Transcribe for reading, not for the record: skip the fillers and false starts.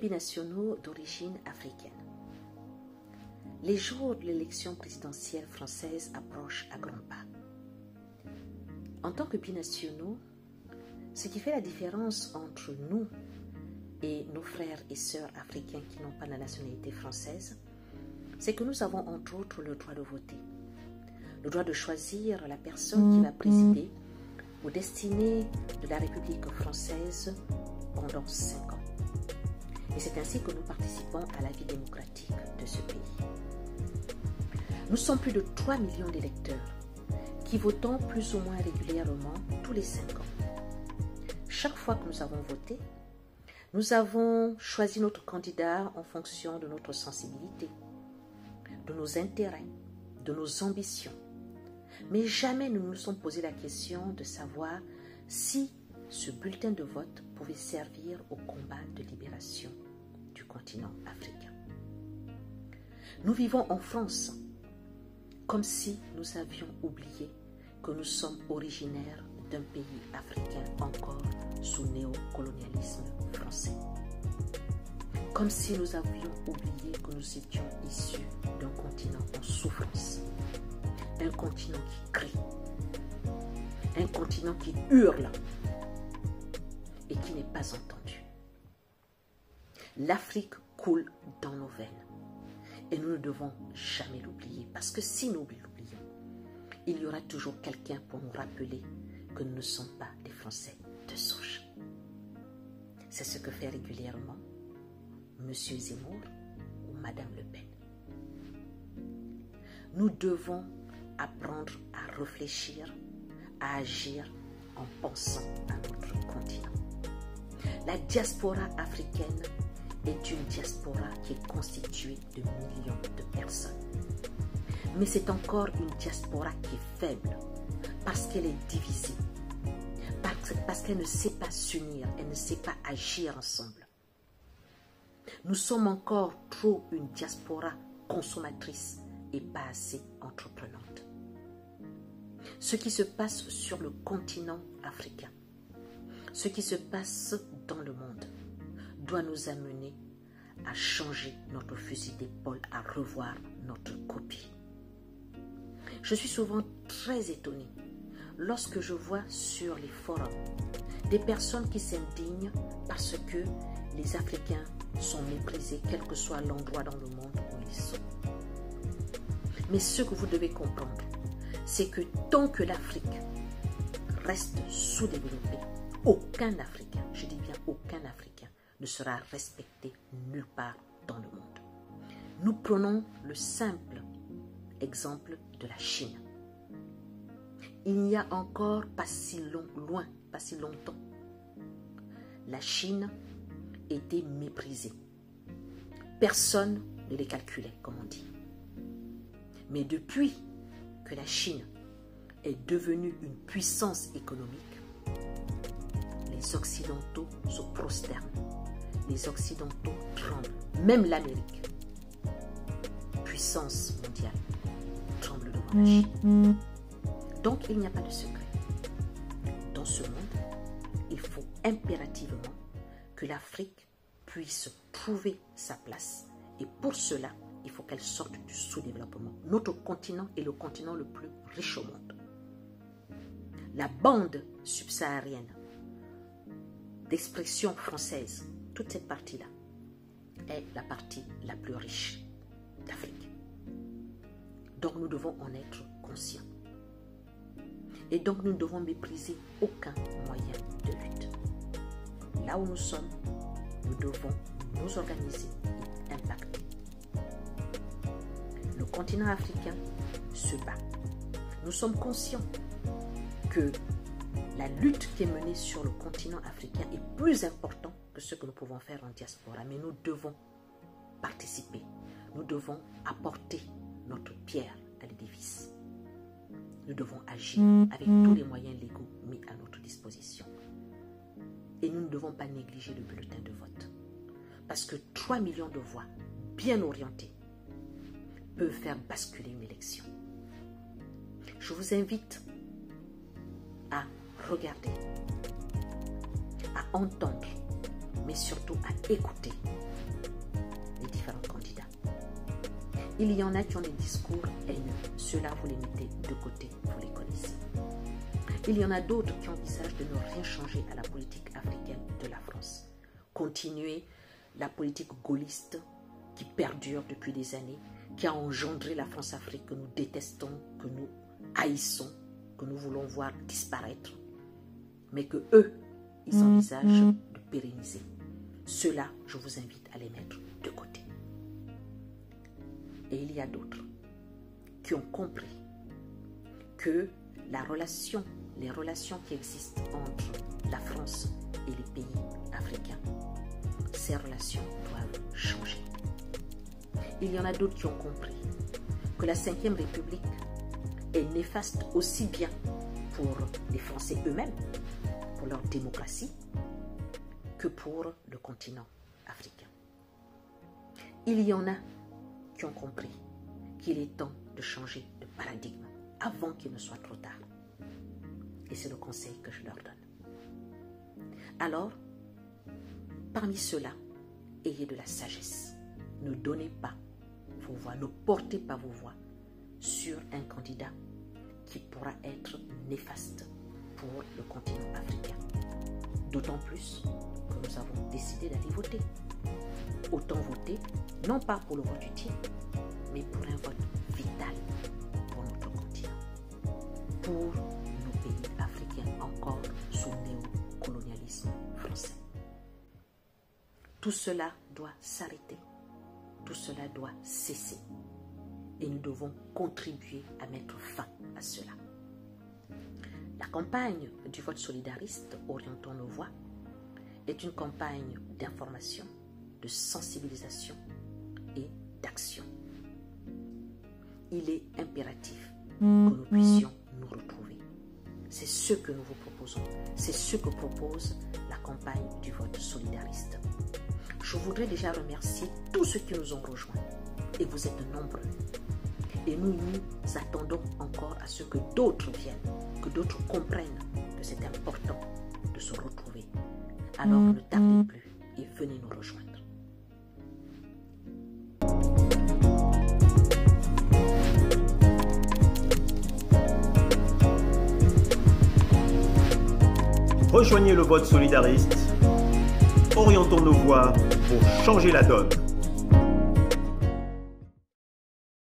binationaux d'origine africaine. Les jours de l'élection présidentielle française approchent à grands pas. En tant que binationaux, ce qui fait la différence entre nous et nos frères et sœurs africains qui n'ont pas la nationalité française, c'est que nous avons entre autres le droit de voter, le droit de choisir la personne qui va présider aux destinées de la République française pendant 5 ans. Et c'est ainsi que nous participons à la vie démocratique de ce pays. Nous sommes plus de 3 millions d'électeurs qui votons plus ou moins régulièrement tous les 5 ans. Chaque fois que nous avons voté, nous avons choisi notre candidat en fonction de notre sensibilité, de nos intérêts, de nos ambitions. Mais jamais nous nous sommes posé la question de savoir si ce bulletin de vote pouvait servir au combat de libération du continent africain. Nous vivons en France comme si nous avions oublié que nous sommes originaires d'un pays africain encore sous néocolonialisme français. Comme si nous avions oublié que nous étions issus d'un continent en souffrance, un continent qui crie, un continent qui hurle et qui n'est pas entendu. L'Afrique coule dans nos veines et nous ne devons jamais l'oublier parce que si nous l'oublions, il y aura toujours quelqu'un pour nous rappeler que nous ne sommes pas des Français de souche. C'est ce que fait régulièrement M. Zemmour ou Mme Le Pen. Nous devons apprendre à réfléchir, à agir en pensant à notre continent. La diaspora africaine est une diaspora qui est constituée de millions de personnes. Mais c'est encore une diaspora qui est faible parce qu'elle est divisée, parce qu'elle ne sait pas s'unir, elle ne sait pas agir ensemble. Nous sommes encore trop une diaspora consommatrice et pas assez entreprenante. Ce qui se passe sur le continent africain, ce qui se passe dans le monde, doit nous amener à changer notre fusil d'épaule, à revoir notre copie. Je suis souvent très étonnée lorsque je vois sur les forums des personnes qui s'indignent parce que les Africains sont méprisés, quel que soit l'endroit dans le monde où ils sont. Mais ce que vous devez comprendre, c'est que tant que l'Afrique reste sous-développée, aucun Africain, je dis bien aucun Africain, ne sera respecté nulle part dans le monde. Nous prenons le simple exemple de la Chine. Il n'y a encore pas si longtemps, la Chine était méprisée. Personne ne les calculait, comme on dit. Mais depuis que la Chine est devenue une puissance économique, les Occidentaux se prosternent. Les Occidentaux tremblent. Même l'Amérique, puissance mondiale, tremble devant la Chine. Donc, il n'y a pas de secret. Dans ce monde, il faut impérativement que l'Afrique puisse trouver sa place. Et pour cela, il faut qu'elle sorte du sous-développement. Notre continent est le continent le plus riche au monde. La bande subsaharienne d'expression française, toute cette partie-là, est la partie la plus riche d'Afrique. Donc nous devons en être conscients. Et donc nous ne devons mépriser aucun moyen de lutte. Là où nous sommes, nous devons nous organiser et impacter. Le continent africain se bat. Nous sommes conscients que la lutte qui est menée sur le continent africain est plus importante que ce que nous pouvons faire en diaspora. Mais nous devons participer. Nous devons apporter notre pierre à l'édifice. Nous devons agir avec tous les moyens légaux mis à notre disposition. Et nous ne devons pas négliger le bulletin de vote. Parce que 3 millions de voix bien orientées peuvent faire basculer une élection. Je vous invite à regarder, à entendre, mais surtout à écouter Il y en a qui ont des discours haineux. Ceux-là, vous les mettez de côté, vous les connaissez. Il y en a d'autres qui envisagent de ne rien changer à la politique africaine de la France. Continuer la politique gaulliste qui perdure depuis des années, qui a engendré la France-Afrique que nous détestons, que nous haïssons, que nous voulons voir disparaître, mais que eux, ils envisagent de pérenniser. Ceux-là, je vous invite à les mettre de côté. Et il y a d'autres qui ont compris que les relations qui existent entre la France et les pays africains, ces relations doivent changer. Il y en a d'autres qui ont compris que la Ve République est néfaste aussi bien pour les Français eux-mêmes, pour leur démocratie, que pour le continent africain. Il y en a qui ont compris qu'il est temps de changer de paradigme avant qu'il ne soit trop tard. Et c'est le conseil que je leur donne. Alors, parmi ceux-là, ayez de la sagesse. Ne donnez pas vos voix, ne portez pas vos voix sur un candidat qui pourra être néfaste pour le continent africain. D'autant plus que nous avons décidé d'aller voter. Autant voter, non pas pour le vote utile, mais pour un vote vital pour notre continent, pour nos pays africains encore sous le néocolonialisme français. Tout cela doit s'arrêter, tout cela doit cesser et nous devons contribuer à mettre fin à cela. La campagne du vote solidariste Orientons nos voix est une campagne d'information, de sensibilisation et d'action. Il est impératif que nous puissions nous retrouver. C'est ce que nous vous proposons. C'est ce que propose la campagne du vote solidariste. Je voudrais déjà remercier tous ceux qui nous ont rejoints. Et vous êtes nombreux. Et nous attendons encore à ce que d'autres viennent, que d'autres comprennent que c'est important de se retrouver. Alors ne tardez plus et venez nous rejoindre. Rejoignez le vote solidariste. Orientons nos voix pour changer la donne.